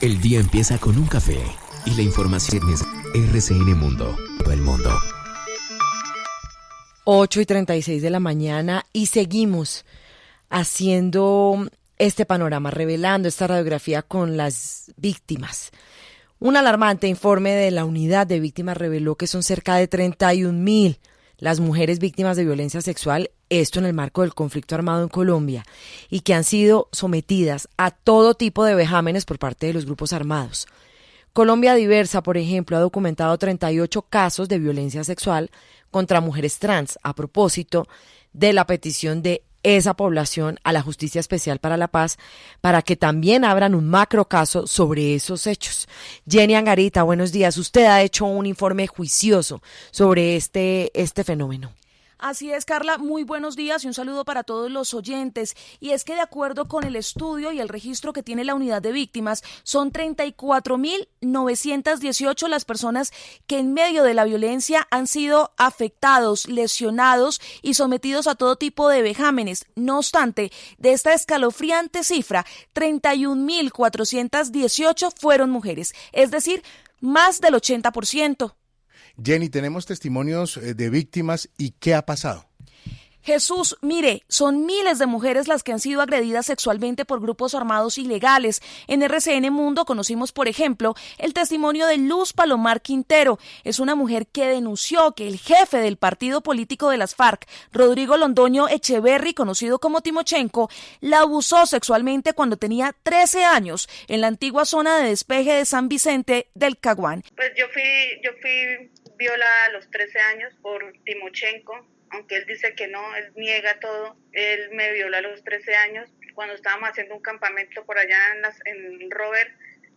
El día empieza con un café y la información es RCN Mundo. Todo el mundo. 8:36 de la mañana y seguimos haciendo este panorama, revelando esta radiografía con las víctimas. Un alarmante informe de la Unidad de Víctimas reveló que son cerca de 31.000 las mujeres víctimas de violencia sexual, esto en el marco del conflicto armado en Colombia, y que han sido sometidas a todo tipo de vejámenes por parte de los grupos armados. Colombia Diversa, por ejemplo, ha documentado 38 casos de violencia sexual contra mujeres trans, a propósito de la petición de esa población a la Justicia Especial para la Paz para que también abran un macrocaso sobre esos hechos. Jenny Angarita, buenos días. Usted ha hecho un informe juicioso sobre este fenómeno. Así es, Carla, muy buenos días y un saludo para todos los oyentes. Y es que de acuerdo con el estudio y el registro que tiene la Unidad de Víctimas, son 34.918 las personas que en medio de la violencia han sido afectados, lesionados y sometidos a todo tipo de vejámenes. No obstante, de esta escalofriante cifra, 31.418 fueron mujeres, es decir, más del 80%. Jenny, tenemos testimonios de víctimas y ¿qué ha pasado? Jesús, mire, son miles de mujeres las que han sido agredidas sexualmente por grupos armados ilegales. En RCN Mundo conocimos, por ejemplo, el testimonio de Luz Palomar Quintero. Es una mujer que denunció que el jefe del partido político de las FARC, Rodrigo Londoño Echeverry, conocido como Timochenko, la abusó sexualmente cuando tenía 13 años en la antigua zona de despeje de San Vicente del Caguán. Pues yo fui violada a los 13 años por Timochenko. Aunque él dice que no, él niega todo. Él me violó a los 13 años cuando estábamos haciendo un campamento por allá en Robert,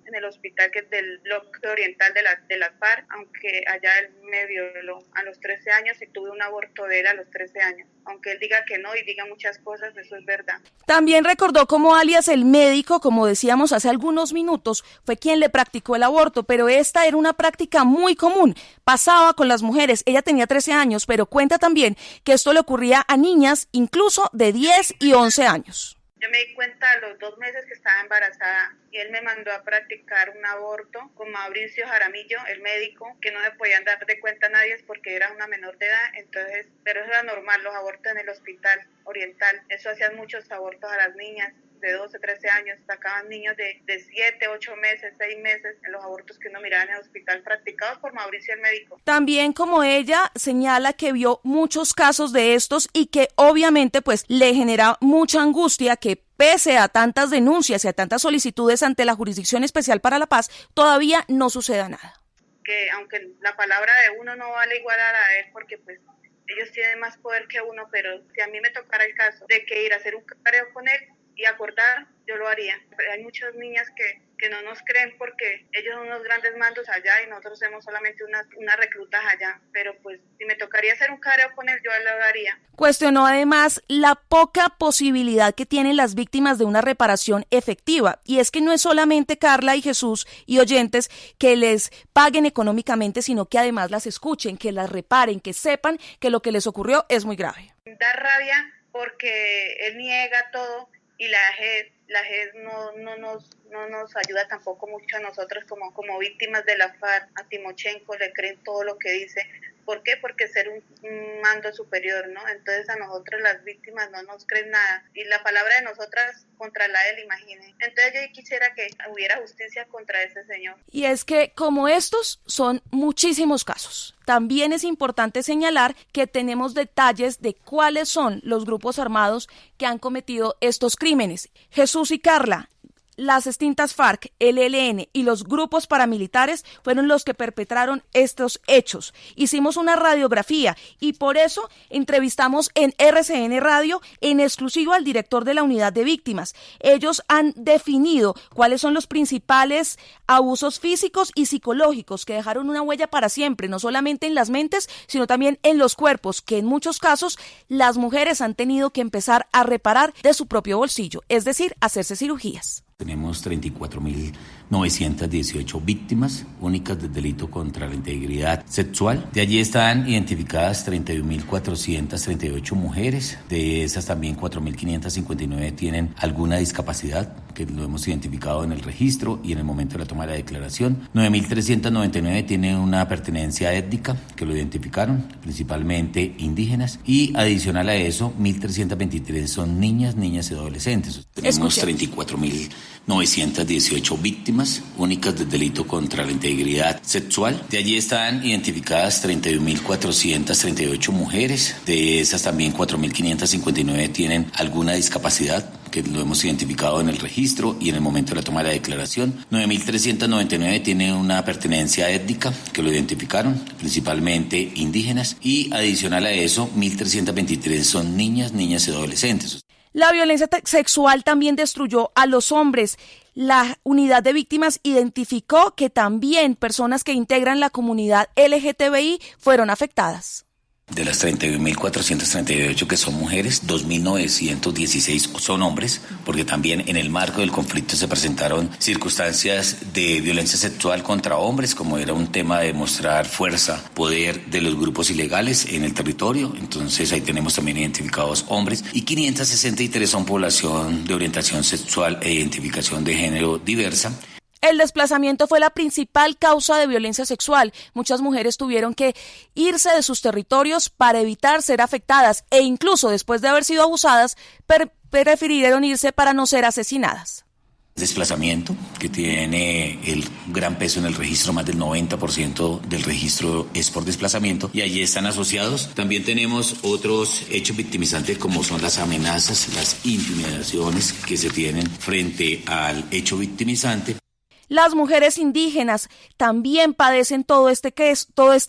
en el hospital que es del bloque oriental de las FARC, aunque allá él me violó a los 13 años y tuve un aborto de él a los 13 años. Aunque él diga que no y diga muchas cosas, eso es verdad. También recordó cómo alias el médico, como decíamos hace algunos minutos, fue quien le practicó el aborto, pero esta era una práctica muy común. Pasaba con las mujeres, ella tenía 13 años, pero cuenta también que esto le ocurría a niñas incluso de 10 y 11 años. Yo me di cuenta a los 2 meses que estaba embarazada y él me mandó a practicar un aborto con Mauricio Jaramillo, el médico, que no me podían dar de cuenta a nadie porque era una menor de edad, entonces, pero eso era normal, los abortos en el hospital oriental, eso hacían muchos abortos a las niñas de 12, 13 años, sacaban niños de 7, 8 meses, 6 meses en los abortos que uno miraba en el hospital practicados por Mauricio el médico. También como ella señala que vio muchos casos de estos y que obviamente pues le genera mucha angustia que pese a tantas denuncias y a tantas solicitudes ante la Jurisdicción Especial para la Paz, todavía no suceda nada. Que aunque la palabra de uno no vale igual a la de él porque pues ellos tienen más poder que uno, pero si a mí me tocara el caso de que ir a hacer un careo con él y acordar, yo lo haría. Pero hay muchas niñas que no nos creen porque ellos son unos grandes mandos allá y nosotros somos solamente unas reclutas allá. Pero pues si me tocaría hacer un careo con él, yo lo haría. Cuestionó además la poca posibilidad que tienen las víctimas de una reparación efectiva. Y es que no es solamente Carla y Jesús y oyentes que les paguen económicamente, sino que además las escuchen, que las reparen, que sepan que lo que les ocurrió es muy grave. Da rabia porque él niega todo. Y la JES no nos ayuda tampoco mucho a nosotros como víctimas de la FARC. A Timochenko le creen todo lo que dice. ¿Por qué? Porque ser un mando superior, ¿no? Entonces a nosotros las víctimas no nos creen nada. Y la palabra de nosotras contra la de él, imaginen. Entonces yo quisiera que hubiera justicia contra ese señor. Y es que como estos son muchísimos casos. También es importante señalar que tenemos detalles de cuáles son los grupos armados que han cometido estos crímenes. Jesús y Carla, las extintas FARC, el ELN y los grupos paramilitares fueron los que perpetraron estos hechos. Hicimos una radiografía y por eso entrevistamos en RCN Radio en exclusivo al director de la Unidad de Víctimas. Ellos han definido cuáles son los principales abusos físicos y psicológicos que dejaron una huella para siempre, no solamente en las mentes, sino también en los cuerpos, que en muchos casos las mujeres han tenido que empezar a reparar de su propio bolsillo, es decir, hacerse cirugías. Tenemos 34.918 víctimas únicas del delito contra la integridad sexual. De allí están identificadas 31.438 mujeres. De esas también 4.559 tienen alguna discapacidad. que lo hemos identificado en el registro y en el momento de la toma de la declaración. 9.399 tienen una pertenencia étnica, que lo identificaron, principalmente indígenas, y adicional a eso, 1.323 son niñas y adolescentes. Tenemos 34.918 víctimas únicas del delito contra la integridad sexual. De allí están identificadas 31.438 mujeres, de esas también 4.559 tienen alguna discapacidad, que lo hemos identificado en el registro y en el momento de la toma de la declaración. 9.399 tienen una pertenencia étnica, que lo identificaron, principalmente indígenas, y adicional a eso, 1.323 son niñas y adolescentes. La violencia sexual también destruyó a los hombres. La unidad de víctimas identificó que también personas que integran la comunidad LGTBI fueron afectadas. De las 31.438 que son mujeres, 2.916 son hombres, porque también en el marco del conflicto se presentaron circunstancias de violencia sexual contra hombres, como era un tema de mostrar fuerza, poder de los grupos ilegales en el territorio. Entonces ahí tenemos también identificados hombres, y 563 son población de orientación sexual e identificación de género diversa. El desplazamiento fue la principal causa de violencia sexual. Muchas mujeres tuvieron que irse de sus territorios para evitar ser afectadas e incluso después de haber sido abusadas, prefirieron irse para no ser asesinadas. Desplazamiento, que tiene el gran peso en el registro, más del 90% del registro es por desplazamiento, y allí están asociados. También tenemos otros hechos victimizantes, como son las amenazas, las intimidaciones que se tienen frente al hecho victimizante. Las mujeres indígenas también padecen todo este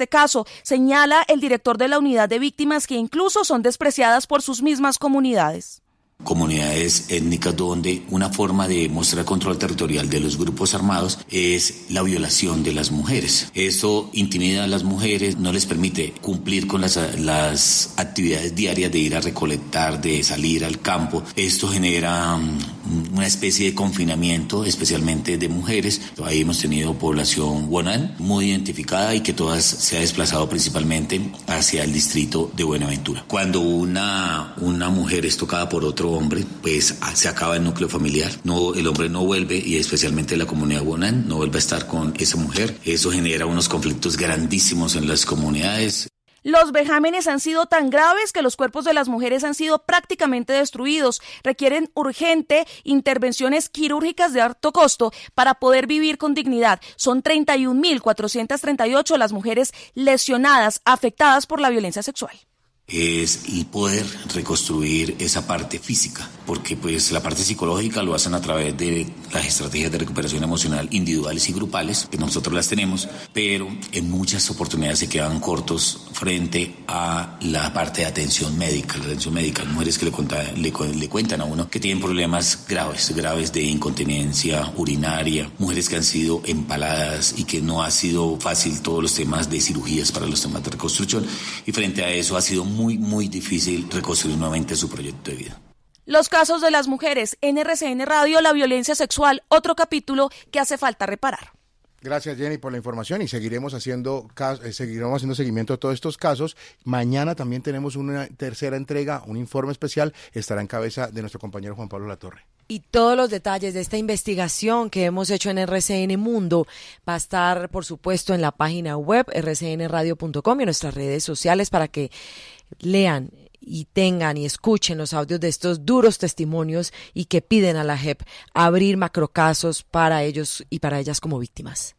caso, señala el director de la unidad de víctimas, que incluso son despreciadas por sus mismas comunidades. Comunidades étnicas donde una forma de mostrar control territorial de los grupos armados es la violación de las mujeres. Esto intimida a las mujeres, no les permite cumplir con las actividades diarias de ir a recolectar, de salir al campo. Esto genera una especie de confinamiento, especialmente de mujeres. Ahí hemos tenido población guanán muy identificada y que todas se ha desplazado principalmente hacia el distrito de Buenaventura. Cuando una mujer es tocada por otro hombre, pues se acaba el núcleo familiar. No, el hombre no vuelve, y especialmente la comunidad guanán no vuelve a estar con esa mujer. Eso genera unos conflictos grandísimos en las comunidades. Los vejámenes han sido tan graves que los cuerpos de las mujeres han sido prácticamente destruidos. Requieren urgente intervenciones quirúrgicas de alto costo para poder vivir con dignidad. Son 31.438 las mujeres lesionadas, afectadas por la violencia sexual. Es el poder reconstruir esa parte física, porque pues la parte psicológica lo hacen a través de las estrategias de recuperación emocional individuales y grupales, que nosotros las tenemos, pero en muchas oportunidades se quedan cortos frente a la parte de atención médica. La atención médica, mujeres que le cuentan a uno que tienen problemas graves de incontinencia urinaria, mujeres que han sido empaladas y que no ha sido fácil todos los temas de cirugías para los temas de reconstrucción, y frente a eso ha sido muy difícil reconstruir nuevamente su proyecto de vida. Los casos de las mujeres en RCN Radio, la violencia sexual, otro capítulo que hace falta reparar. Gracias, Jenny, por la información, y seguiremos haciendo seguimiento a todos estos casos. Mañana también tenemos una tercera entrega, un informe especial, estará en cabeza de nuestro compañero Juan Pablo Latorre. Y todos los detalles de esta investigación que hemos hecho en RCN Mundo va a estar, por supuesto, en la página web rcnradio.com y en nuestras redes sociales para que lean y tengan y escuchen los audios de estos duros testimonios y que piden a la JEP abrir macrocasos para ellos y para ellas como víctimas.